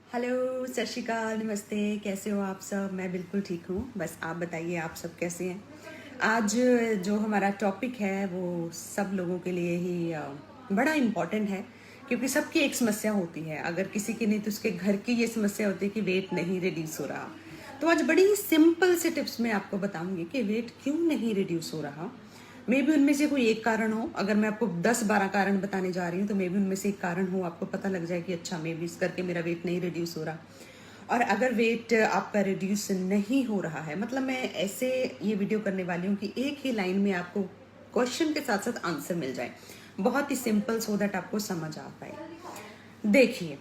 Hello, सत श्री अकाल, नमस्ते। कैसे हो आप सब? मैं बिल्कुल ठीक हूँ। बस आप बताइए, आप सब कैसे हैं? आज जो हमारा टॉपिक है वो सब लोगों के लिए ही बड़ा इम्पॉर्टेंट है, क्योंकि सबकी एक समस्या होती है। अगर किसी की नहीं तो उसके घर की ये समस्या होती है कि वेट नहीं रिड्यूस हो रहा। तो आज बड़ी सिंपल से टिप्स में आपको बताऊंगी कि वेट क्यों नहीं रिड्यूस हो रहा। मे भी उनमें से कोई एक कारण हो। अगर मैं आपको 10-12 कारण बताने जा रही हूँ तो मे भी उनमें से एक कारण हो, आपको पता लग जाए कि अच्छा मे भी इस करके मेरा वेट नहीं रिड्यूस हो रहा। और अगर वेट आपका रिड्यूस नहीं हो रहा है, मतलब मैं ऐसे ये वीडियो करने वाली हूँ कि एक ही लाइन में आपको क्वेश्चन के साथ साथ आंसर मिल जाए, बहुत ही सिंपल, सो दैट आपको समझ आ पाए। देखिए,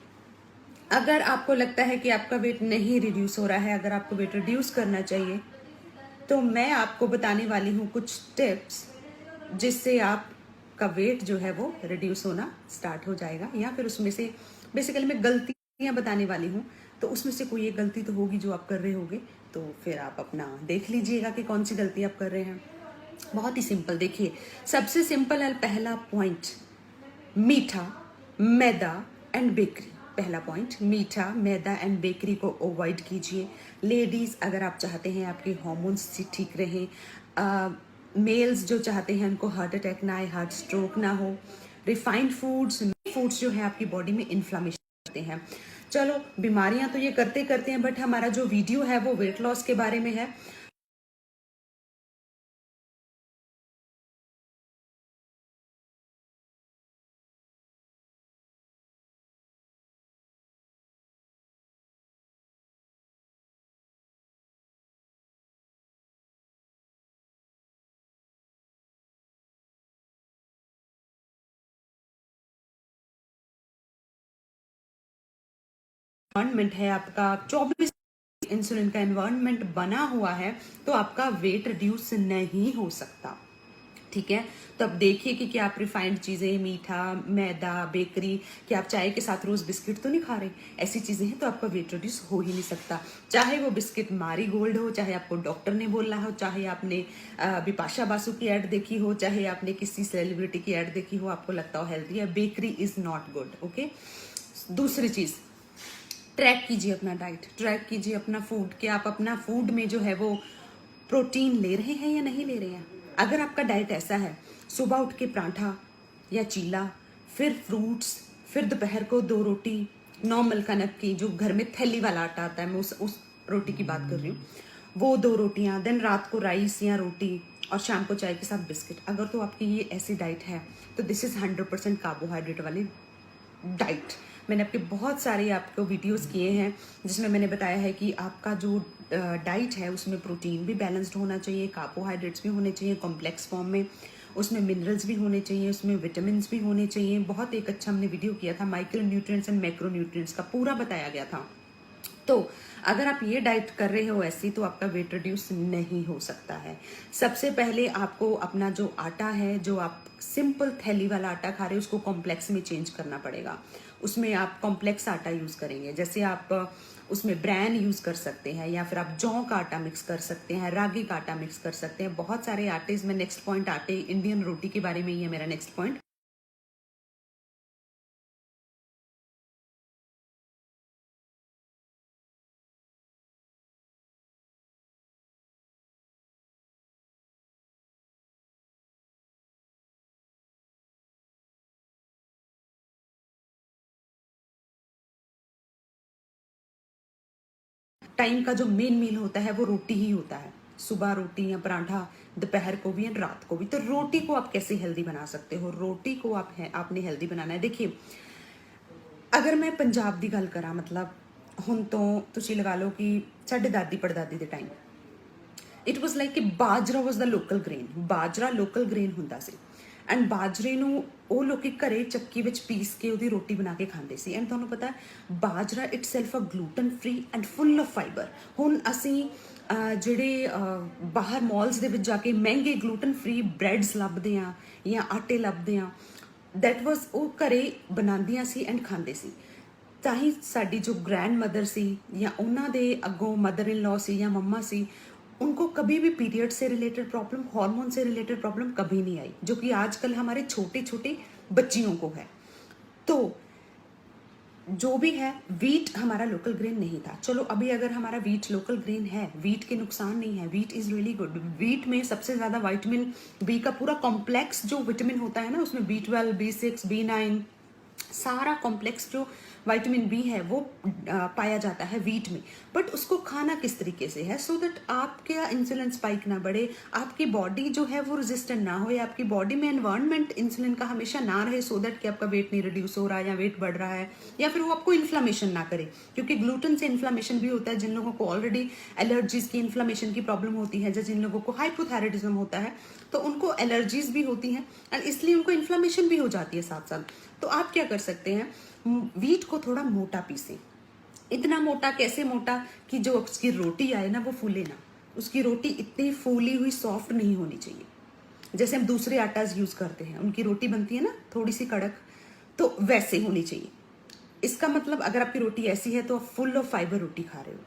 अगर आपको लगता है कि आपका वेट नहीं रिड्यूस हो रहा है, अगर आपको वेट रिड्यूस करना चाहिए, तो मैं आपको बताने वाली हूँ कुछ टिप्स जिससे आपका वेट जो है वो रिड्यूस होना स्टार्ट हो जाएगा। या फिर उसमें से बेसिकली मैं गलतियां बताने वाली हूँ, तो उसमें से कोई एक गलती तो होगी जो आप कर रहे होगे। तो फिर आप अपना देख लीजिएगा कि कौन सी गलती आप कर रहे हैं। बहुत ही सिंपल। देखिए, सबसे सिंपल है पहला पॉइंट, मीठा, मैदा एंड बेकरी। पहला पॉइंट, मीठा, मैदा एंड बेकरी को अवॉइड कीजिए। लेडीज़, अगर आप चाहते हैं आपके हार्मोन्स ठीक रहें, मेल्स जो चाहते हैं उनको हार्ट अटैक ना आए, हार्ट स्ट्रोक ना हो, रिफाइंड फूड्स जो है आपकी बॉडी में इन्फ्लामेशन करते हैं। चलो, बीमारियां तो ये करते करते हैं, बट हमारा जो वीडियो है वो वेट लॉस के बारे में है। एनवायरमेंट है आपका 24 इंसुलिन का एनवायरनमेंट बना हुआ है, तो आपका वेट रिड्यूस नहीं हो सकता। ठीक है, तो अब देखिए कि क्या आप रिफाइंड चीजें, मीठा, मैदा, बेकरी, क्या आप चाय के साथ रोज बिस्किट तो नहीं खा रहे? ऐसी चीजें हैं तो आपका वेट रिड्यूस हो ही नहीं सकता। चाहे वो बिस्किट मारी गोल्ड हो, चाहे आपको डॉक्टर ने बोला हो, चाहे आपने बिपाशा बासु की एड देखी हो, चाहे आपने किसी सेलिब्रिटी की एड देखी हो, आपको लगता हो हेल्थी है, bakery is not good. Okay, दूसरी चीज, ट्रैक कीजिए अपना डाइट, ट्रैक कीजिए अपना फूड, कि आप अपना फूड में जो है वो प्रोटीन ले रहे हैं या नहीं ले रहे हैं। अगर आपका डाइट ऐसा है, सुबह उठ के पराठा या चीला, फिर फ्रूट्स, फिर दोपहर को 2 रोटी नॉर्मल कनक की, जो घर में थैली वाला आटा आता है, मैं उस रोटी की बात कर रही हूँ, वो 2 रोटियां, देन रात को राइस या रोटी, और शाम को चाय के साथ बिस्किट। अगर तो आपकी ये ऐसी डाइट है तो दिस इज 100% कार्बोहाइड्रेट वाली डाइट। मैंने आपके बहुत सारे आपको वीडियोस किए हैं जिसमें मैंने बताया है कि आपका जो डाइट है उसमें प्रोटीन भी बैलेंस्ड होना चाहिए, कार्बोहाइड्रेट्स भी होने चाहिए कॉम्प्लेक्स फॉर्म में, उसमें मिनरल्स भी होने चाहिए, उसमें विटामिन भी होने चाहिए। बहुत एक अच्छा हमने वीडियो किया था, micro nutrients and macro nutrients का पूरा बताया गया था। तो अगर आप ये डाइट कर रहे हो ऐसी, तो आपका वेट रिड्यूस नहीं हो सकता है। सबसे पहले आपको अपना जो आटा है, जो आप सिंपल थैली वाला आटा खा रहे हो, उसको कॉम्प्लेक्स में चेंज करना पड़ेगा। उसमें आप कॉम्प्लेक्स आटा यूज करेंगे, जैसे आप उसमें ब्रैन यूज कर सकते हैं, या फिर आप जौ का आटा मिक्स कर सकते हैं, रागी का आटा मिक्स कर सकते हैं। बहुत सारे आटे, इसमें नेक्स्ट पॉइंट आटे इंडियन रोटी के बारे में ही है मेरा नेक्स्ट पॉइंट। टाइम का जो मेन मील होता है वो रोटी ही होता है। सुबह रोटी या पराठा, दोपहर को भी एंड रात को भी। तो रोटी को आप कैसे हेल्दी बना सकते हो? रोटी को आपने हेल्दी बनाना है। देखिए, अगर मैं पंजाब की गल करा, मतलब ਹੁਣ तो ਤੁਸੀਂ लगा लो कि साढ़े दादी पड़दादी के टाइम ਇਟ ਵਾਸ ਲਾਈਕ ਕਿ ਬਾਜਰਾ ਵਾਸ ਦਾ ਲੋਕਲ ਗ੍ਰੇਨ। ਬਾਜਰਾ ਲੋਕਲ ਗ੍ਰੇਨ ਹੁੰਦਾ ਸੀ, ਐਂਡ ਬਾਜਰੇ ਨੂੰ ਉਹ ਲੋਕੀ ਘਰੇ ਚੱਕੀ ਵਿੱਚ ਪੀਸ ਕੇ ਉਹਦੀ ਰੋਟੀ ਬਣਾ ਕੇ ਖਾਂਦੇ ਸੀ। ਐਂਡ ਤੁਹਾਨੂੰ ਪਤਾ ਬਾਜਰਾ itself a gluten free and full of fibre. ਹੁਣ ਅਸੀਂ ਜਿਹੜੇ ਬਾਹਰ ਮਾਲਸ ਦੇ ਵਿੱਚ ਜਾ ਕੇ ਮਹਿੰਗੇ ਗਲੂਟਨ ਫ੍ਰੀ ਬ੍ਰੈਡਸ ਲੱਭਦੇ ਹਾਂ ਜਾਂ ਆਟੇ ਲੱਭਦੇ ਹਾਂ, ਦੈਟ ਵਾਸ ਉਹ ਘਰੇ ਬਣਾਉਂਦੀਆਂ ਸੀ ਐਂਡ ਖਾਂਦੇ ਸੀ। ਤਾਂ ਹੀ ਸਾਡੀ ਜੋ ग्रैंड मदर सी या उन्होंने अगों मदर इन लॉ सी या मम्मा सी, उनको कभी भी पीरियड से रिलेटेड प्रॉब्लम, हार्मोन से रिलेटेड प्रॉब्लम कभी नहीं आई, जो कि आजकल हमारे छोटे छोटे बच्चियों को है। तो जो भी है, वीट हमारा लोकल ग्रेन नहीं था। चलो अभी अगर हमारा वीट लोकल ग्रेन है, वीट के नुकसान नहीं है, wheat is really good. Wheat में सबसे ज्यादा विटामिन बी का पूरा कॉम्प्लेक्स जो विटामिन होता है ना, उसमें B12, B6, B9, सारा कॉम्प्लेक्स जो विटामिन बी है वो पाया जाता है वीट में। बट उसको खाना किस तरीके से है, सो दैट आपका इंसुलिन स्पाइक ना बढ़े, आपकी बॉडी जो है वो रेजिस्टेंट ना हो, या आपकी बॉडी में एनवायरनमेंट इंसुलिन का हमेशा ना रहे, सो दैट कि आपका वेट नहीं रिड्यूस हो रहा है या वेट बढ़ रहा है, या फिर वो आपको इन्फ्लामेशन ना करे। क्योंकि ग्लूटेन से इन्फ्लामेशन भी होता है। जिन लोगों को ऑलरेडी एलर्जीज की इन्फ्लामेशन की प्रॉब्लम होती है, जिन लोगों को हाइपोथायराइडिज्म होता है, तो उनको एलर्जीज भी होती हैं और इसलिए उनको इन्फ्लामेशन भी हो जाती है साथ साथ। तो आप क्या कर सकते हैं, वीट को थोड़ा मोटा पीसें। इतना मोटा, कैसे मोटा कि जो उसकी रोटी आए ना वो फूले ना। उसकी रोटी इतनी फूली हुई सॉफ्ट नहीं होनी चाहिए, जैसे हम दूसरे आटाज यूज करते हैं, उनकी रोटी बनती है ना थोड़ी सी कड़क, तो वैसे होनी चाहिए। इसका मतलब अगर आपकी रोटी ऐसी है तो आप फुल ऑफ फाइबर रोटी खा रहे हो।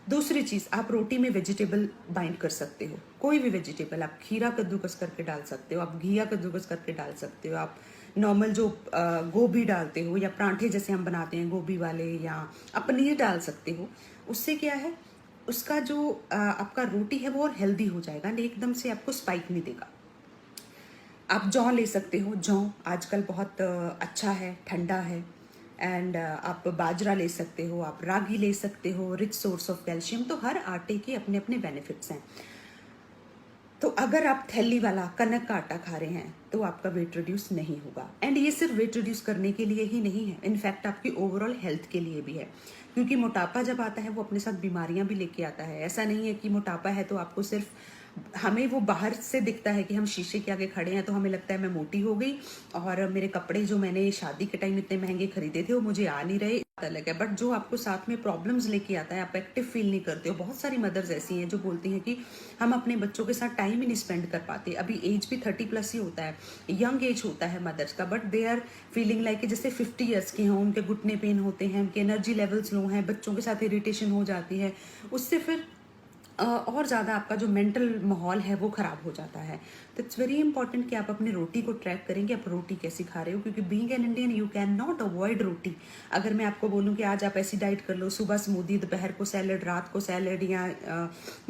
दूसरी चीज, आप रोटी में वेजिटेबल बाइंड कर सकते हो, कोई भी वेजिटेबल। आप खीरा कद्दूकस करके डाल सकते हो, आप घिया कद्दूकस करके डाल सकते हो, आप नॉर्मल जो गोभी डालते हो, या परांठे जैसे हम बनाते हैं गोभी वाले, या आप पनीर डाल सकते हो। उससे क्या है, उसका जो आपका रोटी है वो और हेल्दी हो जाएगा, एकदम से आपको स्पाइक नहीं देगा। आप जौ ले सकते हो, जौ आजकल बहुत अच्छा है, ठंडा है। एंड आप बाजरा ले सकते हो, आप रागी ले सकते हो, रिच सोर्स ऑफ कैल्शियम। तो हर आटे के अपने अपने बेनिफिट्स हैं। तो अगर आप थैली वाला कनक का आटा खा रहे हैं तो आपका वेट रिड्यूस नहीं होगा। एंड ये सिर्फ वेट रिड्यूस करने के लिए ही नहीं है, इनफैक्ट आपकी ओवरऑल हेल्थ के लिए भी है। क्योंकि मोटापा जब आता है वो अपने साथ बीमारियां भी लेके आता है। ऐसा नहीं है कि मोटापा है तो आपको सिर्फ, हमें वो बाहर से दिखता है कि हम शीशे के आगे खड़े हैं तो हमें लगता है मैं मोटी हो गई और मेरे कपड़े जो मैंने शादी के टाइम इतने महंगे खरीदे थे वो मुझे आ नहीं रहे, अलग है। बट जो आपको साथ में प्रॉब्लम्स लेके आता है, आप एक्टिव फील नहीं करते हो। बहुत सारी मदर्स ऐसी हैं जो बोलती हैं कि हम अपने बच्चों के साथ टाइम ही नहीं स्पेंड कर पाते। अभी एज भी 30+ ही होता है, यंग एज होता है मदर्स का, but they are feeling like जैसे 50 ईयर्स के हों, उनके घुटने पेन होते हैं, उनके एनर्जी लेवल्स लो हैं, बच्चों के साथ इरिटेशन हो जाती है। उससे फिर और ज़्यादा आपका जो मेंटल माहौल है वो ख़राब हो जाता है। तो इट्स वेरी इंपॉर्टेंट कि आप अपनी रोटी को ट्रैक करें कि आप रोटी कैसी खा रहे हो। क्योंकि being an Indian you can not avoid roti. अगर मैं आपको बोलूँ कि आज आप ऐसी डाइट कर लो, सुबह स्मूदी, दोपहर को सैलड, रात को सैलड, या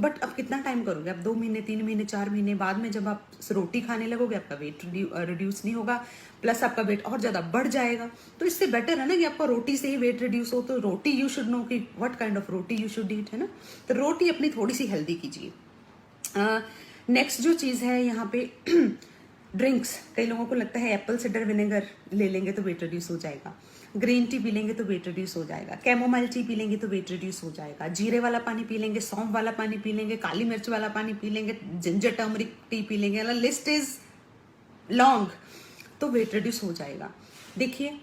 बट अब कितना टाइम करोगे आप? 2 महीने, 3 महीने, 4 महीने बाद में जब आप रोटी खाने लगोगे आपका वेट रिड्यूस नहीं होगा, प्लस आपका वेट और ज़्यादा बढ़ जाएगा। तो इससे बेटर है ना कि आपका रोटी से ही वेट रिड्यूस हो। तो रोटी यू शुड नो कि what kind of roti you should eat, है ना। तो रोटी अपनी थोड़ी सी हेल्दी कीजिए। नेक्स्ट जो चीज़ है यहाँ पे ड्रिंक्स। कई लोगों को लगता है एप्पल साइडर विनेगर ले लेंगे तो वेट रिड्यूस हो जाएगा, ग्रीन टी पी लेंगे तो वेट रिड्यूस हो जाएगा, कैमोमाइल टी पी लेंगे तो वेट रिड्यूस हो जाएगा, जीरे वाला पानी पी लेंगे, सौंफ वाला पानी पी लेंगे, काली मिर्च वाला पानी पी लेंगे, जिंजर टर्मरिक टी पी लेंगे, लिस्ट इज लॉन्ग, तो वेट रिड्यूस हो जाएगा। देखिए,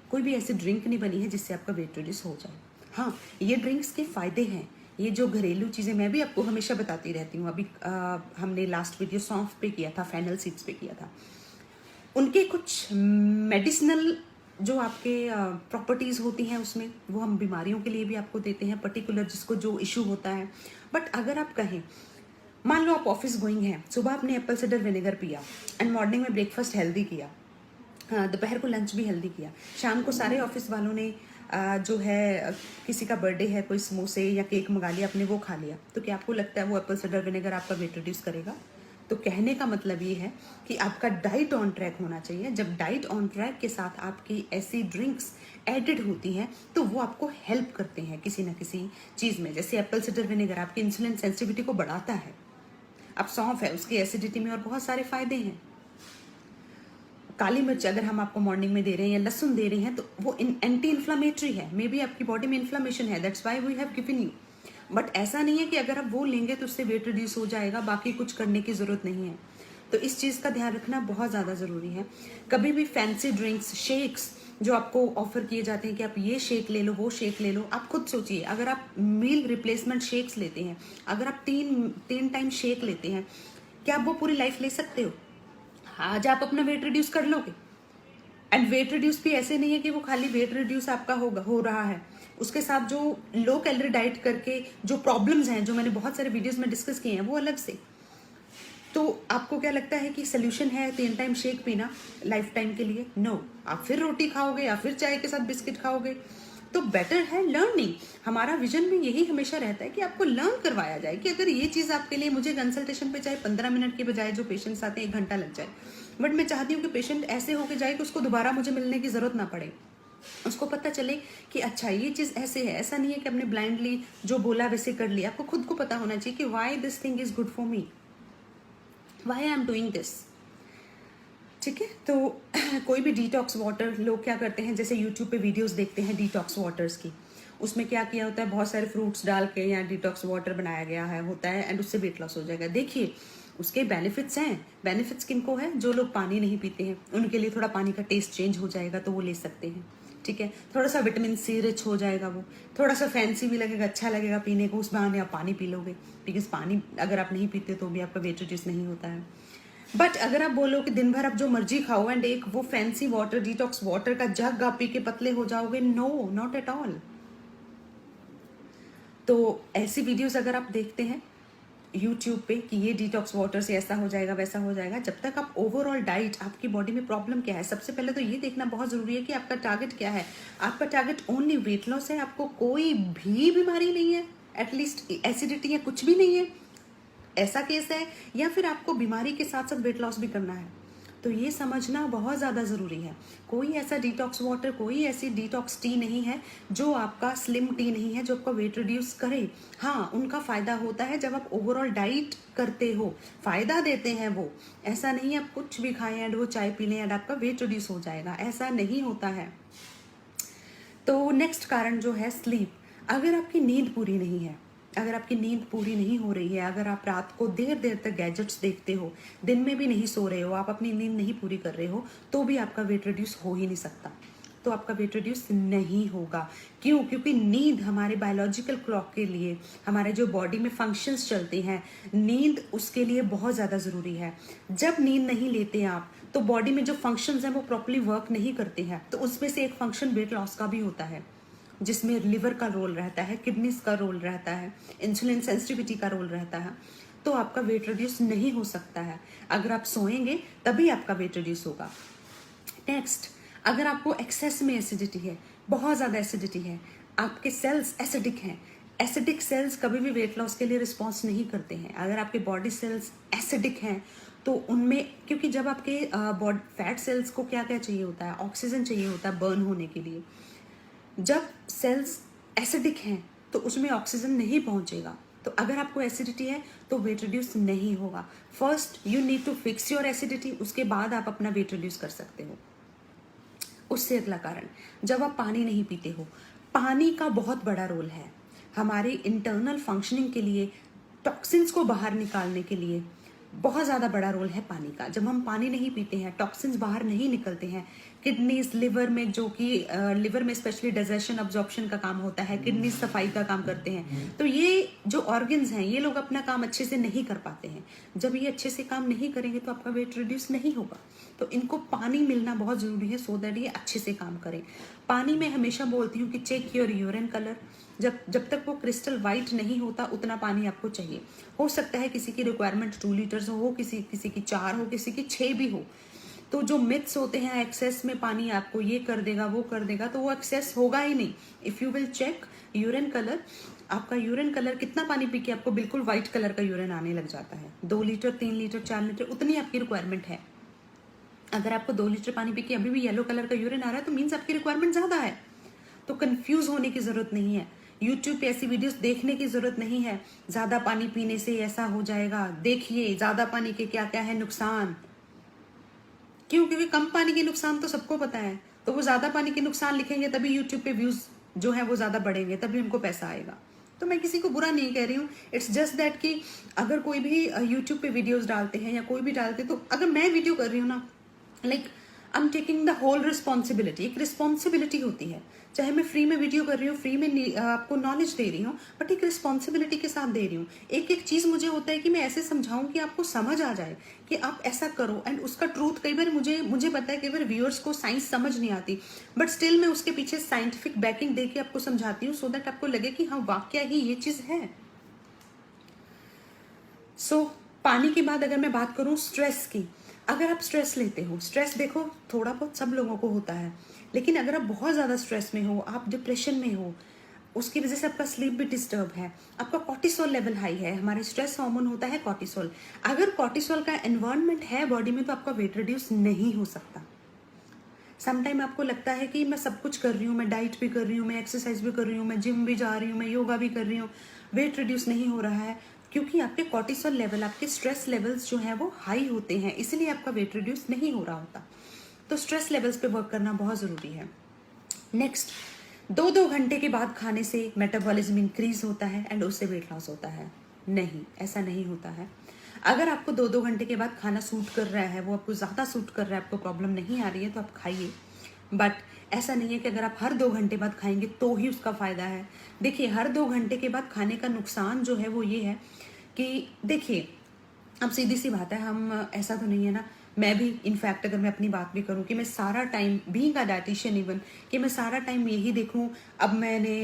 कोई भी ऐसी ड्रिंक नहीं बनी है जिससे आपका वेट रिड्यूस हो जाए। हाँ, ये ड्रिंक्स के फायदे हैं। ये जो घरेलू चीज़ें मैं भी आपको हमेशा बताती रहती हूँ। अभी हमने लास्ट वीडियो सौंफ पे किया था, फेनल सीड्स पे किया था। उनके कुछ मेडिसिनल जो आपके प्रॉपर्टीज़ होती हैं उसमें, वो हम बीमारियों के लिए भी आपको देते हैं, पर्टिकुलर जिसको जो इशू होता है। बट अगर आप कहें, मान लो आप ऑफिस गोइंग हैं, सुबह आपने एप्पल साइडर विनेगर पिया एंड मॉर्निंग में ब्रेकफास्ट हेल्दी किया, हाँ, दोपहर को लंच भी हेल्दी किया, शाम को सारे ऑफिस वालों ने जो है किसी का बर्थडे है, कोई समोसे या केक मंगा लिया, आपने वो खा लिया, तो क्या आपको लगता है वो एप्पल साइडर विनेगर आपका वेट रिड्यूस करेगा? तो कहने का मतलब ये है कि आपका डाइट ऑन ट्रैक होना चाहिए। जब डाइट ऑन ट्रैक के साथ आपकी ऐसी ड्रिंक्स एडेड होती हैं तो वो आपको हेल्प करते हैं किसी ना किसी चीज़ में। जैसे एप्पल साइडर विनेगर आपकी इंसुलिन सेंसिटिविटी को बढ़ाता है। अब सौंफ है, उसकी एसिडिटी में और बहुत सारे फायदे हैं। काली मिर्च अगर हम आपको मॉर्निंग में दे रहे हैं या लहसुन दे रहे हैं तो वो एंटी इन्फ्लामेटरी है। मे बी आपकी बॉडी में इन्फ्लामेशन है, that's why we have given you. But ऐसा नहीं है कि अगर आप वो लेंगे तो उससे वेट रिड्यूस हो जाएगा, बाकी कुछ करने की जरूरत नहीं है। तो इस चीज़ का ध्यान रखना बहुत ज़्यादा ज़रूरी है। कभी भी फैंसी ड्रिंक्स, शेक्स जो आपको ऑफर किए जाते हैं कि आप ये शेक ले लो, वो शेक ले लो, आप खुद सोचिए, अगर आप मील रिप्लेसमेंट शेक्स लेते हैं, अगर आप तीन टाइम शेक लेते हैं, क्या आप वो पूरी लाइफ ले सकते हो? आज आप अपना वेट रिड्यूस कर लोगे। एंड वेट रिड्यूस भी ऐसे नहीं है कि वो खाली वेट रिड्यूस आपका हो रहा है, उसके साथ जो लो कैलोरी डाइट करके जो प्रॉब्लम्स हैं, जो मैंने बहुत सारे वीडियोस में डिस्कस किए हैं, वो अलग से। तो आपको क्या लगता है कि सोल्यूशन है 3 टाइम शेक पीना लाइफ टाइम के लिए? नो, आप फिर रोटी खाओगे या फिर चाय के साथ बिस्किट खाओगे। तो बेटर है लर्निंग। हमारा विजन में यही हमेशा रहता है कि आपको लर्न करवाया जाए कि अगर ये चीज़ आपके लिए, मुझे कंसल्टेशन पे चाहे 15 मिनट के बजाय जो पेशेंट्स आते हैं 1 घंटा लग जाए, बट मैं चाहती हूँ कि पेशेंट ऐसे होके जाए कि उसको दोबारा मुझे मिलने की ज़रूरत ना पड़े। उसको पता चले कि अच्छा ये चीज़ ऐसे है, ऐसा नहीं है कि आपने ब्लाइंडली जो बोला वैसे कर लिया। आपको खुद को पता होना चाहिए कि why this thing is good for me, why I am doing this. ठीक है, तो कोई भी डिटॉक्स वाटर, लोग क्या करते हैं, जैसे यूट्यूब पे वीडियोस देखते हैं डिटॉक्स वाटर्स की, उसमें क्या किया होता है, बहुत सारे फ्रूट्स डाल के या डिटॉक्स वाटर बनाया गया है होता है एंड उससे वेट लॉस हो जाएगा। देखिए उसके बेनिफिट्स हैं। बेनिफिट्स किनको है? जो लोग पानी नहीं पीते हैं, उनके लिए थोड़ा पानी का टेस्ट चेंज हो जाएगा तो वो ले सकते हैं। ठीक है, थोड़ा सा विटामिन सी रिच हो जाएगा, वो थोड़ा सा फैंसी भी लगेगा, अच्छा लगेगा पीने को, उस बहाने आप पानी पी लोगे। बिकॉज पानी अगर आप नहीं पीते तो भी आपका वेट रिड्यूस नहीं होता है। बट अगर आप बोलो कि दिन भर आप जो मर्जी खाओ एंड एक वो फैंसी वाटर, डिटॉक्स वाटर का जग आप पी के पतले हो जाओगे, नो, नॉट एट ऑल। तो ऐसी वीडियोस अगर आप देखते हैं यूट्यूब पे कि ये डिटॉक्स वाटर से ऐसा हो जाएगा वैसा हो जाएगा, जब तक आप ओवरऑल डाइट, आपकी बॉडी में प्रॉब्लम क्या है, सबसे पहले तो ये देखना बहुत जरूरी है कि आपका टारगेट क्या है। आपका टारगेट ओनली वेट लॉस है, आपको कोई भी बीमारी नहीं है, एटलीस्ट एसिडिटी या कुछ भी नहीं है, ऐसा केस है, या फिर आपको बीमारी के साथ साथ वेट लॉस भी करना है, तो ये समझना बहुत ज़्यादा ज़रूरी है। कोई ऐसा डिटॉक्स वाटर, कोई ऐसी डिटॉक्स टी नहीं है जो आपका, स्लिम टी नहीं है जो आपका वेट रिड्यूस करे। हाँ, उनका फ़ायदा होता है जब आप ओवरऑल डाइट करते हो, फ़ायदा देते हैं वो। ऐसा नहीं आप कुछ भी खाएं एंड वो चाय पी लें एंड आपका वेट रिड्यूस हो जाएगा, ऐसा नहीं होता है। तो नेक्स्ट कारण जो है स्लीप। अगर आपकी नींद पूरी नहीं है, अगर आपकी नींद पूरी नहीं हो रही है, अगर आप रात को देर देर तक गैजेट्स देखते हो, दिन में भी नहीं सो रहे हो, आप अपनी नींद नहीं पूरी कर रहे हो, तो भी आपका वेट रिड्यूस हो ही नहीं सकता। तो आपका वेट रिड्यूस नहीं होगा। क्यों? क्योंकि नींद हमारे बायोलॉजिकल क्लॉक के लिए, हमारे जो बॉडी में फंक्शंस चलते हैं, नींद उसके लिए बहुत ज़्यादा ज़रूरी है। जब नींद नहीं लेते आप तो बॉडी में जो फंक्शंस हैं वो प्रॉपर्ली वर्क नहीं करते हैं। तो उसमें से एक फंक्शन वेट लॉस का भी होता है, जिसमें लिवर का रोल रहता है, किडनीज का रोल रहता है, इंसुलिन सेंसिटिविटी का रोल रहता है। तो आपका वेट रिड्यूस नहीं हो सकता है। अगर आप सोएंगे तभी आपका वेट रिड्यूस होगा। नेक्स्ट, अगर आपको एक्सेस में एसिडिटी है, बहुत ज़्यादा एसिडिटी है, आपके सेल्स एसिडिक हैं, एसिडिक सेल्स कभी भी वेट लॉस के लिए रिस्पॉन्स नहीं करते हैं। अगर आपके बॉडी सेल्स एसिडिक हैं तो उनमें, क्योंकि जब आपके फैट सेल्स को क्या क्या चाहिए होता है, ऑक्सीजन चाहिए होता है बर्न होने के लिए। जब सेल्स एसिडिक हैं तो उसमें ऑक्सीजन नहीं पहुंचेगा। तो अगर आपको एसिडिटी है तो वेट रिड्यूस नहीं होगा। First you need to fix your acidity, उसके बाद आप अपना वेट रिड्यूस कर सकते हो। उससे अगला कारण, जब आप पानी नहीं पीते हो, पानी का बहुत बड़ा रोल है हमारे इंटरनल फंक्शनिंग के लिए, टॉक्सिन्स को बाहर निकालने के लिए बहुत ज़्यादा बड़ा रोल है पानी का। जब हम पानी नहीं पीते हैं, टॉक्सिन्स बाहर नहीं निकलते हैं, किडनीज, लिवर में, जो कि लिवर में स्पेशली डाइजेशन अब्जॉर्प्शन का काम होता है, किडनी सफाई का काम करते हैं, तो ये जो ऑर्गन्स हैं ये लोग अपना काम अच्छे से नहीं कर पाते हैं। जब ये अच्छे से काम नहीं करेंगे तो आपका वेट रिड्यूस नहीं होगा। तो इनको पानी मिलना बहुत ज़रूरी है सो दैट ये अच्छे से काम करें। पानी में हमेशा बोलती हूँ कि चेक योर यूरिन कलर। जब तक वो क्रिस्टल वाइट नहीं होता उतना पानी आपको चाहिए। हो सकता है किसी की रिक्वायरमेंट 2 लीटर्स हो, किसी की 4 हो, किसी की 6 भी हो। तो जो मिथ्स होते हैं एक्सेस में पानी आपको ये कर देगा वो कर देगा, तो वो एक्सेस होगा ही नहीं। If you will check urine colour, आपका यूरिन कलर कितना पानी पी के आपको बिल्कुल व्हाइट कलर का यूरिन आने लग जाता है, 2 लीटर 3 लीटर 4 लीटर उतनी आपकी रिक्वायरमेंट है। अगर आपको 2 लीटर पानी पी के अभी भी येलो कलर का यूरिन आ रहा है तो मीन्स आपकी रिक्वायरमेंट ज़्यादा है। तो कंफ्यूज होने की ज़रूरत नहीं है, यूट्यूब पे ऐसी वीडियोस देखने की ज़रूरत नहीं है ज़्यादा पानी पीने से ऐसा हो जाएगा। देखिए ज़्यादा पानी के क्या क्या है नुकसान। क्यों? क्योंकि कम पानी के नुकसान तो सबको पता है, तो वो ज़्यादा पानी के नुकसान लिखेंगे तभी यूट्यूब पे व्यूज़ जो है वो ज़्यादा बढ़ेंगे, तभी उनको पैसा आएगा। तो मैं किसी को बुरा नहीं कह रही हूँ, इट्स जस्ट दैट कि अगर कोई भी यूट्यूब पे वीडियोस डालते हैं या कोई भी डालते, तो अगर मैं वीडियो कर रही हूँ ना, like I am taking the whole responsibility. एक रिस्पॉन्सिबिलिटी होती है, चाहे मैं फ्री में वीडियो कर रही हूँ, फ्री में आपको नॉलेज दे रही हूँ, बट एक रिस्पॉन्सिबिलिटी के साथ दे रही हूँ। एक एक चीज़ मुझे होता है कि मैं ऐसे समझाऊं कि आपको समझ आ जाए कि आप ऐसा करो, एंड उसका ट्रूथ कई बार मुझे पता है कई बार व्यूअर्स को साइंस समझ नहीं आती, बट स्टिल मैं उसके पीछे साइंटिफिक बैकिंग दे के आपको समझाती हूँ सो दैट आपको लगे कि हाँ वाकया ही ये चीज़ है। सो पानी के बाद अगर मैं बात करूं स्ट्रेस की, अगर आप स्ट्रेस लेते हो, स्ट्रेस देखो थोड़ा बहुत सब लोगों को होता है, लेकिन अगर आप बहुत ज़्यादा स्ट्रेस में हो, आप डिप्रेशन में हो, उसकी वजह से आपका स्लीप भी डिस्टर्ब है, आपका कॉर्टिसोल लेवल हाई है, हमारे स्ट्रेस हार्मोन होता है कॉर्टिसोल, अगर कॉर्टिसोल का एनवायरनमेंट है बॉडी में तो आपका वेट रिड्यूस नहीं हो सकता। समटाइम आपको लगता है कि मैं सब कुछ कर रही हूँ, मैं डाइट भी कर रही हूँ, मैं एक्सरसाइज भी कर रही हूँ, मैं जिम भी जा रही हूँ, मैं योगा भी कर रही हूँ, वेट रिड्यूस नहीं हो रहा है, क्योंकि आपके कॉर्टिसोल लेवल, आपके स्ट्रेस लेवल्स जो हैं वो हाई होते हैं, इसलिए आपका वेट रिड्यूस नहीं हो रहा होता। तो स्ट्रेस लेवल्स पे वर्क करना बहुत ज़रूरी है। नेक्स्ट, 2-2 घंटे के बाद खाने से मेटाबॉलिज्म इंक्रीज होता है एंड उससे वेट लॉस होता है। नहीं, ऐसा नहीं होता है। अगर आपको 2-2 घंटे के बाद खाना सूट कर रहा है, वो आपको ज़्यादा सूट कर रहा है, आपको प्रॉब्लम नहीं आ रही है तो आप खाइए, बट ऐसा नहीं है कि अगर आप हर 2 घंटे बाद खाएंगे तो ही उसका फ़ायदा है। देखिए, हर 2 घंटे के बाद खाने का नुकसान जो है वो ये है कि देखिए, अब सीधी सी बात है, हम ऐसा तो नहीं है ना, मैं भी इनफैक्ट अगर मैं अपनी बात भी करूं कि मैं सारा time being a dietitian even, कि मैं सारा टाइम यही देखूं, अब मैंने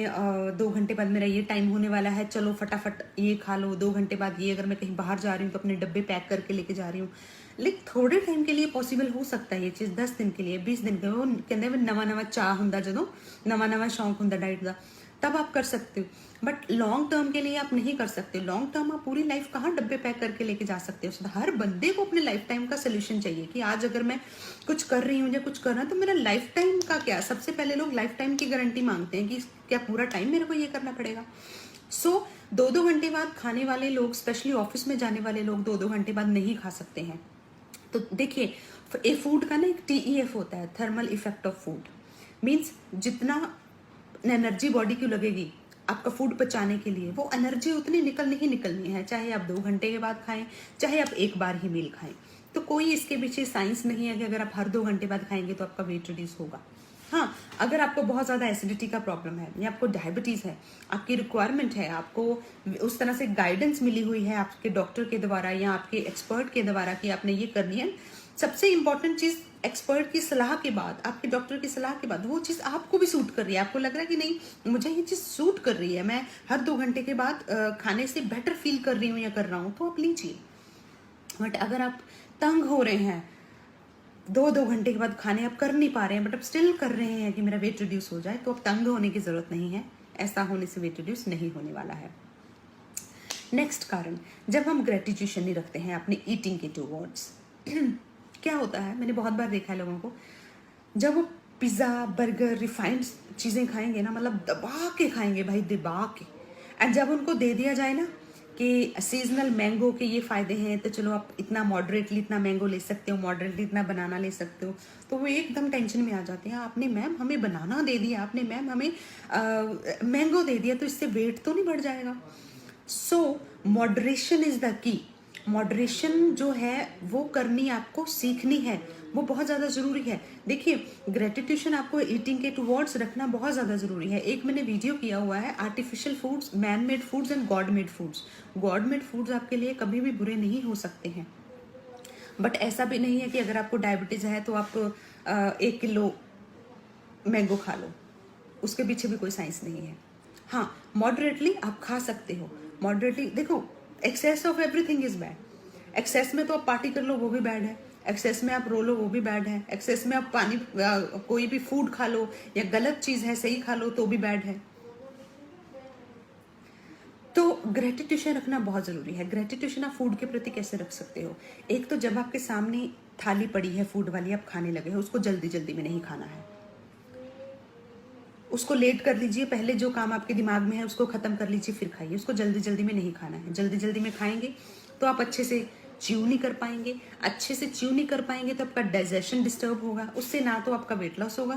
2 घंटे बाद मेरा ये टाइम होने वाला है, चलो फटाफट ये खा लो, 2 घंटे बाद ये, अगर मैं कहीं बाहर जा रही हूँ तो अपने डब्बे पैक करके लेके जा रही हूँ, लेकिन थोड़े टाइम के लिए पॉसिबल हो सकता है ये चीज़, 10 दिन के लिए, 20 दिन के लिए, वो कहते हैं नवा नवा चाह हुंदा, जदों नवा नवा शौक हुंदा डाइट का, तब आप कर सकते हो, बट लॉन्ग टर्म के लिए आप नहीं कर सकते। लॉन्ग टर्म आप पूरी लाइफ कहाँ डब्बे पैक करके लेके जा सकते हो। हर बंदे को अपने लाइफ टाइम का सोल्यूशन चाहिए कि आज अगर मैं कुछ कर रही हूँ या कुछ कर रहा तो मेरा लाइफ टाइम का क्या। सबसे पहले लोग लाइफ टाइम की गारंटी मांगते हैं कि क्या पूरा टाइम मेरे को ये करना पड़ेगा। सो 2-2 घंटे बाद खाने वाले लोग, स्पेशली ऑफिस में जाने वाले लोग 2-2 घंटे बाद नहीं खा सकते हैं। तो देखिए, ए फूड का ना एक TEF होता है, thermal effect of food, means जितना एनर्जी बॉडी की लगेगी आपका फूड पचाने के लिए, वो एनर्जी उतनी निकलनी ही निकलनी है, चाहे आप 2 घंटे के बाद खाएं, चाहे आप एक बार ही मील खाएं। तो कोई इसके पीछे साइंस नहीं है कि अगर आप हर 2 घंटे बाद खाएंगे तो आपका वेट रिड्यूस होगा। हाँ, अगर आपको बहुत ज़्यादा एसिडिटी का प्रॉब्लम है या आपको डायबिटीज़ है, आपकी रिक्वायरमेंट है, आपको उस तरह से गाइडेंस मिली हुई है आपके डॉक्टर के द्वारा या आपके एक्सपर्ट के द्वारा कि आपने ये करनी है, सबसे इंपॉर्टेंट चीज़, एक्सपर्ट की सलाह के बाद, आपके डॉक्टर की सलाह के बाद वो चीज़ आपको भी सूट कर रही है, आपको लग रहा है कि नहीं मुझे ये चीज़ सूट कर रही है, मैं हर 2 घंटे के बाद खाने से बेटर फील कर रही हूँ या कर रहा हूँ, तो आप लीजिए। बट अगर आप तंग हो रहे हैं, 2-2 घंटे के बाद खाने आप कर नहीं पा रहे हैं, बट आप स्टिल कर रहे हैं कि मेरा वेट रिड्यूस हो जाए, तो अब तंग होने की ज़रूरत नहीं है। ऐसा होने से वेट रिड्यूस नहीं होने वाला है। नेक्स्ट कारण, जब हम ग्रेटिट्यूशन नहीं रखते हैं अपनी ईटिंग के टूवर्ड्स, क्या होता है, मैंने बहुत बार देखा है लोगों को, जब वो पिज़्ज़ा, बर्गर, रिफाइंड चीज़ें खाएंगे ना, मतलब दबा के खाएंगे भाई, दबा के, एंड जब उनको दे दिया जाए ना कि सीजनल मैंगो के ये फ़ायदे हैं, तो चलो आप इतना मॉडरेटली इतना मैंगो ले सकते हो, मॉडरेटली इतना बनाना ले सकते हो, तो वो एकदम टेंशन में आ जाते हैं, आपने मैम हमें बनाना दे दिया, आपने मैम हमें मैंगो दे दिया, तो इससे वेट तो नहीं बढ़ जाएगा। So moderation is the key. Moderation जो है वो करनी आपको सीखनी है, वो बहुत ज़्यादा ज़रूरी है। देखिए, ग्रेटिट्यूशन आपको ईटिंग के टुवर्ड्स रखना बहुत ज़्यादा ज़रूरी है। एक मैंने वीडियो किया हुआ है, artificial foods, man made foods and God made foods. God made foods आपके लिए कभी भी बुरे नहीं हो सकते हैं, बट ऐसा भी नहीं है कि अगर आपको डायबिटीज़ है तो आप 1 किलो मैंगो खा लो, उसके पीछे भी कोई साइंस नहीं है। हाँ, मॉडरेटली आप खा सकते हो। मॉडरेटली देखो, excess of everything is bad. Excess में तो आप पार्टी कर लो वो भी बैड है, एक्सेस में आप रो लो वो भी बैड है, एक्सेस में आप पानी कोई भी फूड खा लो या गलत चीज़ है सही खा लो तो भी बैड है। तो ग्रेटिट्यूशन रखना बहुत ज़रूरी है। ग्रेटिट्यूशन आप फूड के प्रति कैसे रख सकते हो? एक तो जब आपके सामने थाली पड़ी है फूड वाली, आप खाने लगे हो, उसको जल्दी जल्दी में नहीं खाना है, उसको लेट कर लीजिए, पहले जो काम आपके दिमाग में है उसको खत्म कर लीजिए फिर खाइए, उसको जल्दी जल्दी में नहीं खाना है। जल्दी जल्दी में खाएंगे तो आप अच्छे से च्यू नहीं कर पाएंगे, अच्छे से च्यू नहीं कर पाएंगे तो आपका डाइजेशन डिस्टर्ब होगा, उससे ना तो आपका वेट लॉस होगा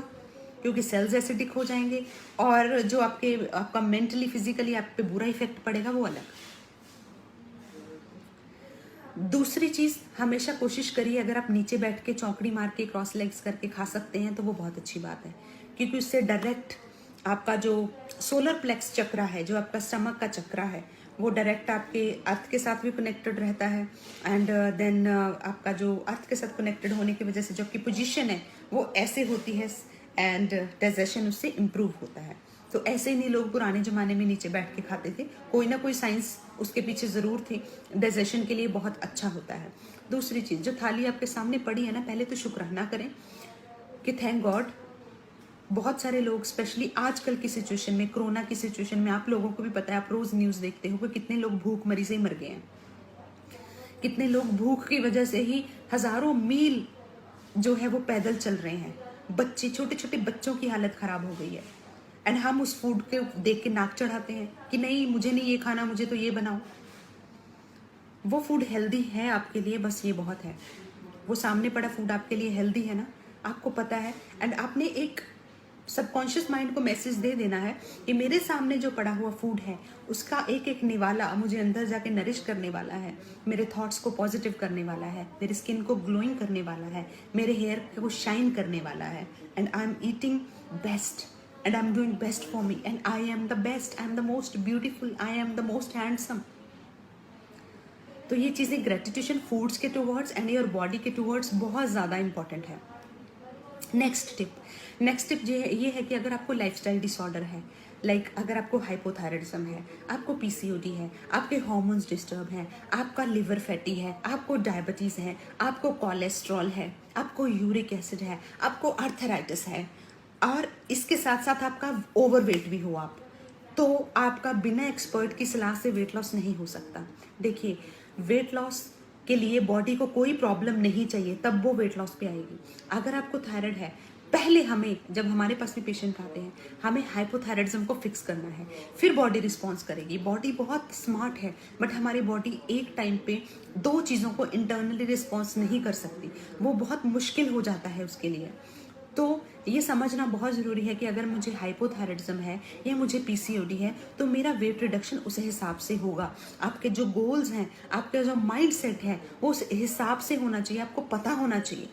क्योंकि सेल्स एसिडिक हो जाएंगे, और जो आपका मेंटली फिजिकली आप पे बुरा इफेक्ट पड़ेगा वो अलग। दूसरी चीज़, हमेशा कोशिश करिए अगर आप नीचे बैठ के चौकड़ी मार के क्रॉस लेग्स करके खा सकते हैं तो वो बहुत अच्छी बात है, क्योंकि उससे डायरेक्ट आपका जो सोलर प्लेक्स चक्रा है, जो आपका स्टमक का चक्रा है, वो डायरेक्ट आपके अर्थ के साथ भी कनेक्टेड रहता है, एंड देन आपका जो अर्थ के साथ कनेक्टेड होने की वजह से जो आपकी पोजीशन है वो ऐसे होती है, एंड डाइजेशन उससे इम्प्रूव होता है। तो ऐसे नहीं लोग पुराने ज़माने में नीचे बैठ के खाते थे, कोई ना कोई साइंस उसके पीछे ज़रूर थी। डाइजेशन के लिए बहुत अच्छा होता है। दूसरी चीज़, जो थाली आपके सामने पड़ी है ना, पहले तो शुक्राना करें कि थैंक गॉड। बहुत सारे लोग स्पेशली आजकल की सिचुएशन में, कोरोना की सिचुएशन में, आप लोगों को भी पता है, आप रोज़ न्यूज़ देखते हो कि कितने लोग भूखमरी से ही मर गए हैं, कितने लोग भूख की वजह से ही हज़ारों मील जो है वो पैदल चल रहे हैं। बच्चे, छोटे छोटे बच्चों की हालत ख़राब हो गई है, एंड हम उस फूड के देख के नाक चढ़ाते हैं कि नहीं मुझे नहीं ये खाना, मुझे तो ये बनाओ। वो फूड हेल्दी है आपके लिए, बस ये बहुत है। वो सामने पड़ा फूड आपके लिए हेल्दी है ना, आपको पता है, एंड आपने एक सबकॉन्शियस माइंड को मैसेज दे देना है कि मेरे सामने जो पड़ा हुआ फूड है उसका एक एक निवाला मुझे अंदर जाके नरिश करने वाला है, मेरे थॉट्स को पॉजिटिव करने वाला है, मेरी स्किन को ग्लोइंग करने वाला है, मेरे हेयर को शाइन करने वाला है, and I am eating best and I am doing best for me and I am the best, I am the most beautiful, I am the most handsome. तो ये चीज़ें ग्रेटिट्यूशन फूड्स के टूवर्ड्स एंड योर बॉडी के towards बहुत ज़्यादा important है। Next tip ये है कि अगर आपको लाइफस्टाइल डिसऑर्डर है, लाइक अगर आपको हाइपोथायराइडिज्म है, आपको पीसीओडी है, आपके हार्मोन्स डिस्टर्ब हैं, आपका लिवर फैटी है, आपको डायबिटीज़ है, आपको कोलेस्ट्रॉल है, आपको यूरिक एसिड है, आपको आर्थराइटिस है, और इसके साथ साथ आपका ओवरवेट भी हो आप, तो आपका बिना एक्सपर्ट की सलाह से वेट लॉस नहीं हो सकता। देखिए, वेट लॉस के लिए बॉडी को कोई प्रॉब्लम नहीं चाहिए, तब वो वेट लॉस पे आएगी। अगर आपको थायराइड है, पहले हमें, जब हमारे पास भी पेशेंट आते हैं, हमें हाइपोथायराइडिज्म को फिक्स करना है, फिर बॉडी रिस्पॉन्स करेगी। बॉडी बहुत स्मार्ट है, बट हमारी बॉडी एक टाइम पे दो चीज़ों को इंटरनली रिस्पॉन्स नहीं कर सकती, वो बहुत मुश्किल हो जाता है उसके लिए। तो ये समझना बहुत ज़रूरी है कि अगर मुझे हाइपोथायराइडिज्म है या मुझे पीसीओडी है, तो मेरा वेट रिडक्शन उस हिसाब से होगा। आपके जो गोल्स हैं, आपका जो माइंड सेट है, वो उस हिसाब से होना चाहिए, आपको पता होना चाहिए।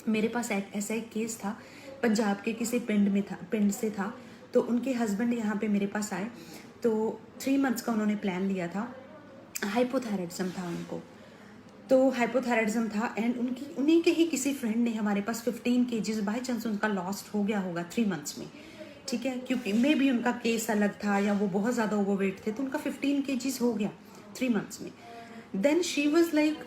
मेरे पास ऐसा एक केस था, पंजाब के किसी पिंड से था। तो उनके हस्बैंड यहाँ पे मेरे पास आए, तो 3 मंथ्स का उन्होंने प्लान लिया था। हाइपोथायराइडिज्म था उनको, तो हाइपोथायराइडिज्म था, एंड उन्हीं के ही किसी फ्रेंड ने हमारे पास 15 केजीज बाई चांस उनका लॉस्ट हो गया होगा 3 मंथ्स में, ठीक है, क्योंकि मे भी उनका केस अलग था या वो बहुत ज़्यादा ओवरवेट थे, तो उनका 15 केजीज हो गया 3 मंथ्स में। देन शी वॉज लाइक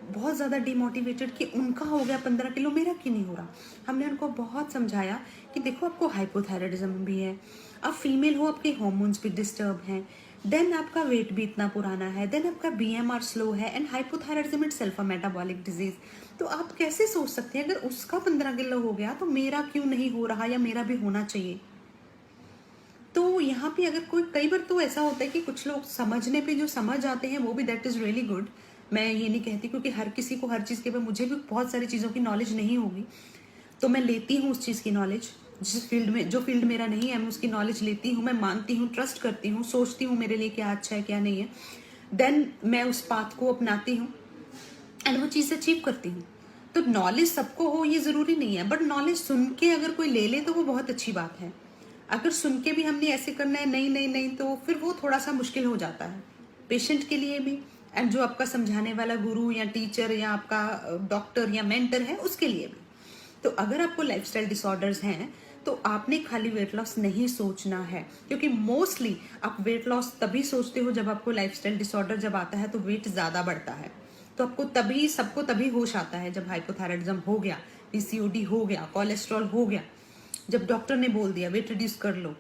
बहुत ज़्यादा डिमोटिवेटेड कि उनका हो गया 15 किलो, मेरा क्यों नहीं हो रहा। हमने उनको बहुत समझाया कि देखो आपको हाइपोथायराइडिज्म भी है, आप फीमेल हो, आपके हार्मोन्स भी डिस्टर्ब हैं, देन आपका वेट भी इतना पुराना है, देन आपका बीएमआर स्लो है, and hypothyroidism itself a metabolic disease. तो आप कैसे सोच सकते हैं अगर उसका 15 किलो हो गया तो मेरा क्यों नहीं हो रहा, या मेरा भी होना चाहिए। तो यहाँ पे अगर कोई, कई बार तो ऐसा होता है कि कुछ लोग समझने पे जो समझ आते हैं वो भी दैट इज़ रियली गुड। मैं ये नहीं कहती, क्योंकि हर किसी को हर चीज़ के बारे, मुझे भी बहुत सारी चीज़ों की नॉलेज नहीं होगी, तो मैं लेती हूँ उस चीज़ की नॉलेज, जिस फील्ड में, जो फील्ड मेरा नहीं है, मैं उसकी नॉलेज लेती हूँ, मैं मानती हूँ, ट्रस्ट करती हूँ, सोचती हूँ मेरे लिए क्या अच्छा है क्या नहीं है, देन मैं उस पाथ को अपनाती हूँ एंड वो चीज़ अचीव करती हूँ। तो नॉलेज सबको हो ये ज़रूरी नहीं है, बट नॉलेज सुन के अगर कोई ले ले तो वो बहुत अच्छी बात है। अगर सुन के भी हमने ऐसे करना है नहीं नहीं नहीं, तो फिर वो थोड़ा सा मुश्किल हो जाता है पेशेंट के लिए भी, एंड जो आपका समझाने वाला गुरु या टीचर या आपका डॉक्टर या मेंटर है उसके लिए भी। तो अगर आपको लाइफस्टाइल डिसऑर्डर्स हैं तो आपने खाली वेट लॉस नहीं सोचना है, क्योंकि मोस्टली आप वेट लॉस तभी सोचते हो जब आपको लाइफस्टाइल डिसऑर्डर जब आता है तो वेट ज़्यादा बढ़ता है। तो आपको तभी, सबको तभी होश आता है जब हाइपोथायराइडिज्म हो गया, पीसीओडी हो गया, कोलेस्ट्रॉल हो गया, जब डॉक्टर ने बोल दिया वेट रिड्यूस कर लो,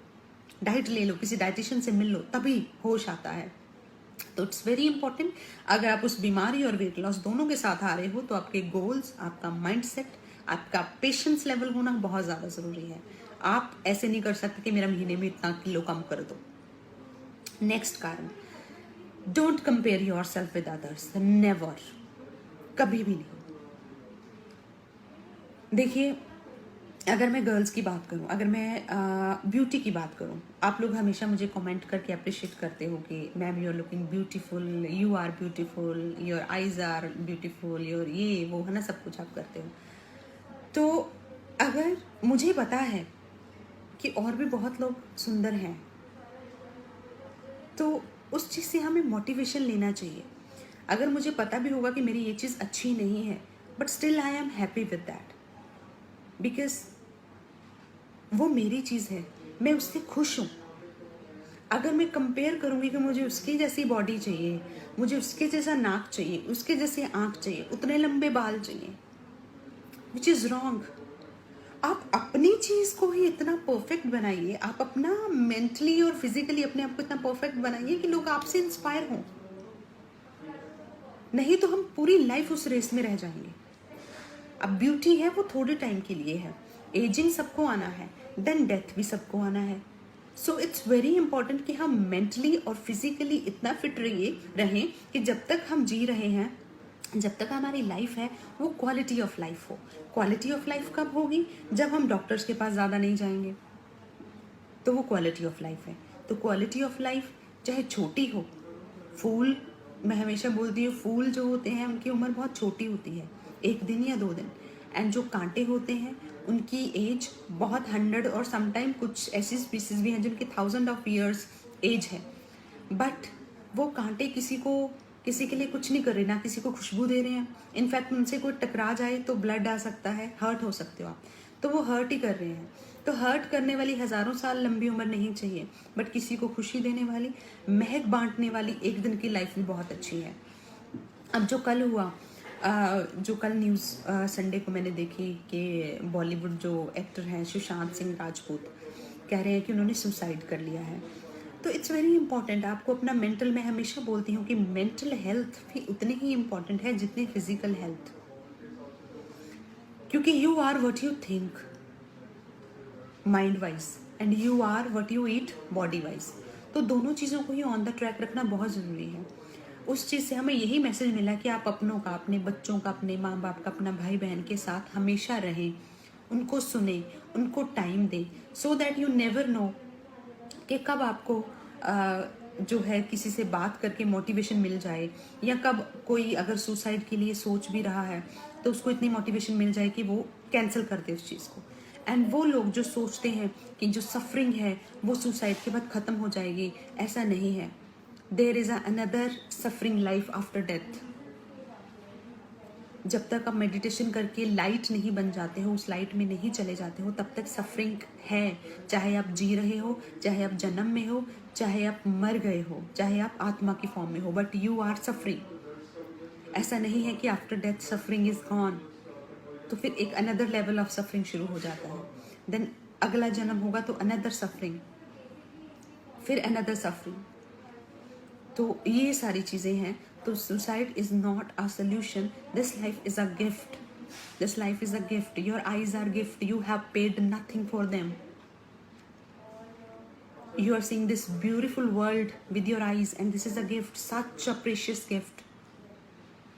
डाइट ले लो, किसी डाइटिशियन से मिल लो, तभी होश आता है। तो इट्स वेरी इंपॉर्टेंट, अगर आप उस बीमारी और वेट लॉस दोनों के साथ आ रहे हो तो आपके गोल्स, आपका माइंडसेट, आपका पेशेंस लेवल होना बहुत ज़्यादा ज़रूरी है। आप ऐसे नहीं कर सकते कि मेरा महीने में इतना किलो कम कर दो। नेक्स्ट कारण, don't compare your self with others, never, कभी भी नहीं। देखिए, अगर मैं गर्ल्स की बात करूं, अगर मैं ब्यूटी की बात करूं, आप लोग हमेशा मुझे कमेंट करके अप्रिशिएट करते हो कि ma'am you are looking beautiful, you are beautiful, your eyes are beautiful, your ये वो है ना, सब कुछ आप करते हो। तो अगर मुझे पता है कि और भी बहुत लोग सुंदर हैं, तो उस चीज़ से हमें मोटिवेशन लेना चाहिए। अगर मुझे पता भी होगा कि मेरी ये चीज़ अच्छी नहीं है, but still I am happy with that, because वो मेरी चीज़ है, मैं उससे खुश हूँ। अगर मैं कंपेयर करूंगी कि मुझे उसकी जैसी बॉडी चाहिए, मुझे उसके जैसा नाक चाहिए, उसके जैसे आंख चाहिए, उतने लंबे बाल चाहिए, विच इज रॉन्ग। आप अपनी चीज को ही इतना परफेक्ट बनाइए, आप अपना मेंटली और फिजिकली अपने आप को इतना परफेक्ट बनाइए कि लोग आपसे इंस्पायर हों। नहीं तो हम पूरी लाइफ उस रेस में रह जाएंगे। अब ब्यूटी है वो थोड़े टाइम के लिए है, एजिंग सबको आना है, देन डेथ भी सबको आना है। सो इट्स वेरी इंपॉर्टेंट कि हम मेंटली और फिजिकली इतना फिट रहें कि जब तक हम जी रहे हैं, जब तक हमारी लाइफ है, वो क्वालिटी ऑफ लाइफ हो। क्वालिटी ऑफ लाइफ कब होगी? जब हम डॉक्टर्स के पास ज़्यादा नहीं जाएंगे, तो वो क्वालिटी ऑफ लाइफ है। तो क्वालिटी ऑफ लाइफ चाहे छोटी हो, फूल, मैं हमेशा बोलती हूँ फूल जो होते हैं उनकी उम्र बहुत छोटी होती है, 1 दिन या 2 दिन। एंड जो कांटे होते हैं उनकी एज बहुत 100 और समटाइम कुछ ऐसी स्पीसीज भी हैं जिनकी 1000 ऑफ ईयर्स एज है। बट वो कांटे किसी के लिए कुछ नहीं कर रहे, ना किसी को खुशबू दे रहे हैं। इनफैक्ट उनसे कोई टकरा जाए तो ब्लड आ सकता है, हर्ट हो सकते हो आप, तो वो हर्ट ही कर रहे हैं। तो हर्ट करने वाली हजारों साल लंबी उम्र नहीं चाहिए, बट किसी को खुशी देने वाली, महक बांटने वाली 1 दिन की लाइफ भी बहुत अच्छी है। अब जो कल हुआ, जो कल न्यूज़ संडे को मैंने देखी कि बॉलीवुड जो एक्टर हैं सुशांत सिंह राजपूत कह रहे हैं कि उन्होंने सुसाइड कर लिया है। तो इट्स वेरी इंपॉर्टेंट, आपको अपना मेंटल, मैं हमेशा बोलती हूँ कि मेंटल हेल्थ भी उतनी ही इम्पॉर्टेंट है जितनी फिजिकल हेल्थ, क्योंकि you are what you think mind wise and you are what you eat body wise. तो दोनों चीज़ों को ही ऑन द ट्रैक रखना बहुत ज़रूरी है। उस चीज़ से हमें यही मैसेज मिला कि आप अपनों का, अपने बच्चों का, अपने माँ बाप का, अपना भाई बहन के साथ हमेशा रहें, उनको सुने, उनको टाइम दें, so that you never know कि कब आपको जो है किसी से बात करके मोटिवेशन मिल जाए, या कब कोई अगर सुसाइड के लिए सोच भी रहा है तो उसको इतनी मोटिवेशन मिल जाए कि वो कैंसिल कर दे उस चीज़ को। एंड वो लोग जो सोचते हैं कि जो सफरिंग है वो सुसाइड के बाद ख़त्म हो जाएगी, ऐसा नहीं है। There is another suffering life after death. जब तक आप मेडिटेशन करके लाइट नहीं बन जाते हो, उस लाइट में नहीं चले जाते हो, तब तक सफरिंग है। चाहे आप जी रहे हो, चाहे आप जन्म में हो, चाहे आप मर गए हो, चाहे आप आत्मा की फॉर्म में हो, बट यू आर सफरिंग। ऐसा नहीं है कि after death suffering is gone, तो फिर एक अनदर लेवल ऑफ सफरिंग शुरू हो जाता है। देन अगला जन्म होगा तो अनदर सफरिंग, फिर अनदर सफरिंग। तो ये सारी चीज़ें हैं। तो suicide is not a solution, this life is a gift, this life is a gift, your eyes are gift, you have paid nothing for them, you are seeing this beautiful world with your eyes, and this is a gift, such a precious gift,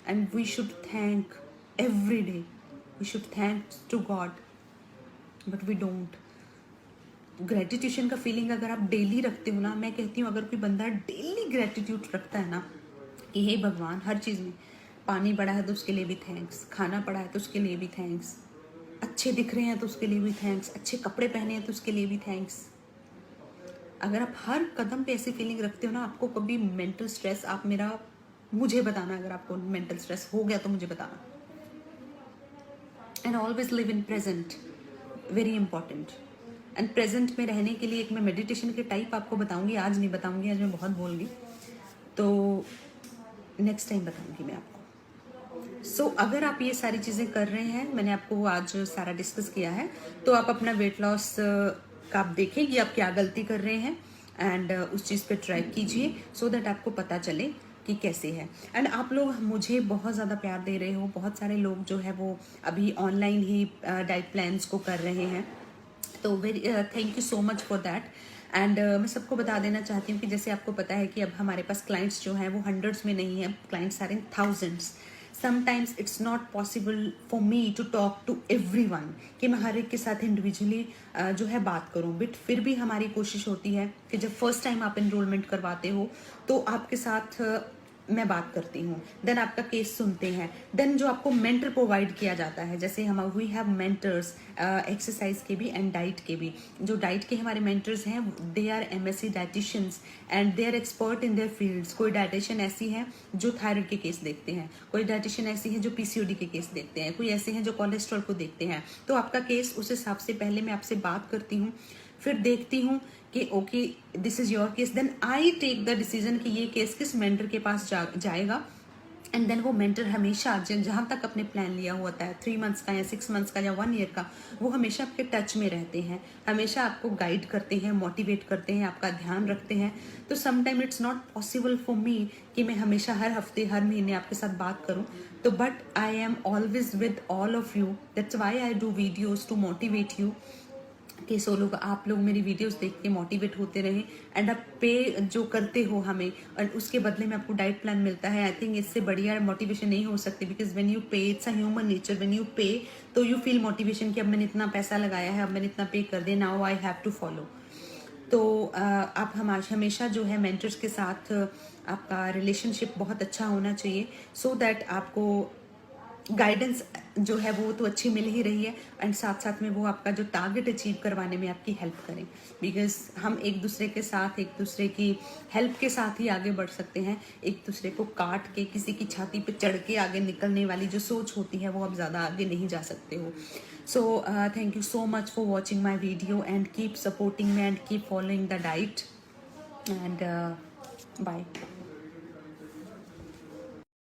and we should thank every day, we should thank to God, but we don't. ग्रेटिट्यूशन का feeling अगर आप daily रखते हो ना, मैं कहती हूँ अगर कोई बंदा डेली ग्रेटिट्यूड रखता है ना कि हे भगवान, हर चीज़ में, पानी पड़ा है तो उसके लिए भी थैंक्स, खाना पड़ा है तो उसके लिए भी थैंक्स, अच्छे दिख रहे हैं तो उसके लिए भी थैंक्स, अच्छे कपड़े पहने हैं तो उसके लिए भी थैंक्स। अगर आप हर कदम पे ऐसी फीलिंग रखते हो ना, आपको कभी मेंटल स्ट्रेस, आप मुझे बताना अगर आपको मेंटल स्ट्रेस हो गया तो मुझे बताना। And always live in present, very important. And present में रहने के लिए एक मैं मेडिटेशन के टाइप आपको बताऊंगी, आज नहीं बताऊंगी, आज मैं बहुत बोल गई, तो नेक्स्ट टाइम बताऊंगी मैं आपको। सो अगर आप ये सारी चीज़ें कर रहे हैं, मैंने आपको आज सारा डिस्कस किया है, तो आप अपना वेट लॉस का आप देखें कि आप क्या गलती कर रहे हैं, एंड उस चीज़ पे ट्रैक कीजिए, सो दैट आपको पता चले कि कैसे है। एंड आप लोग मुझे बहुत ज़्यादा प्यार दे रहे हो, बहुत सारे लोग जो है वो अभी ऑनलाइन ही डाइट प्लान्स को कर रहे हैं, तो very thank you so much for that. And मैं सबको बता देना चाहती हूँ कि जैसे आपको पता है कि अब हमारे पास क्लाइंट्स जो हैं वो हंड्रेड्स में नहीं है, clients are in thousands. Sometimes it's not possible for me to talk to everyone, कि मैं हर एक के साथ इंडिविजुअली जो है बात करूं, बट फिर भी हमारी कोशिश होती है कि जब फर्स्ट टाइम आप एनरोलमेंट करवाते हो तो आपके साथ मैं बात करती हूँ, देन आपका केस सुनते हैं, देन जो आपको मेंटर प्रोवाइड किया जाता है, जैसे हम वी हैव मेंटर्स एक्सरसाइज के भी एंड डाइट के भी। जो डाइट के हमारे मेंटर्स हैं they are MSc dietitians and they are expert in their fields. कोई डाइटिशियन ऐसी है जो थायराइड के केस देखते हैं, कोई डाइटिशियन ऐसी है जो PCOD के केस देखते हैं, कोई ऐसे हैं जो कोलेस्ट्रॉल को देखते हैं। तो आपका केस उस हिसाब से पहले मैं आपसे बात करती हूँ, फिर देखती हूँ कि okay this is your case, then I take the decision कि ये केस किस मेंटर के पास जाएगा। एंड देन वो मेंटर हमेशा जहाँ तक अपने प्लान लिया होता है 3 मंथ्स का या 6 मंथ्स का या 1 ईयर का, वो हमेशा आपके टच में रहते हैं, हमेशा आपको गाइड करते हैं, मोटिवेट करते हैं, आपका ध्यान रखते हैं। तो sometime it's not possible for मी कि मैं हमेशा हर हफ्ते हर महीने आपके साथ बात करूं, तो but I am always with all of you, that's why I do videos to motivate you कि सो लोग आप लोग मेरी वीडियोस देख के मोटिवेट होते रहें। एंड आप पे जो करते हो हमें और उसके बदले में आपको डाइट प्लान मिलता है, आई थिंक इससे बढ़िया मोटिवेशन नहीं हो सकती, बिकॉज व्हेन यू पे, it's a human nature, when you पे तो यू फील मोटिवेशन कि अब मैंने इतना पैसा लगाया है, अब मैंने इतना पे कर दिया, now I have to follow. तो आप हमेशा जो है मेंटर्स के साथ आपका रिलेशनशिप बहुत अच्छा होना चाहिए, सो दैट आपको गाइडेंस जो है वो तो अच्छी मिल ही रही है, एंड साथ साथ में वो आपका जो टारगेट अचीव करवाने में आपकी हेल्प करें। बिकॉज हम एक दूसरे के साथ, एक दूसरे की हेल्प के साथ ही आगे बढ़ सकते हैं। एक दूसरे को काट के किसी की छाती पे चढ़ के आगे निकलने वाली जो सोच होती है वो आप ज़्यादा आगे नहीं जा सकते हो। So thank you so much for watching my video and keep supporting me and keep following the diet and bye.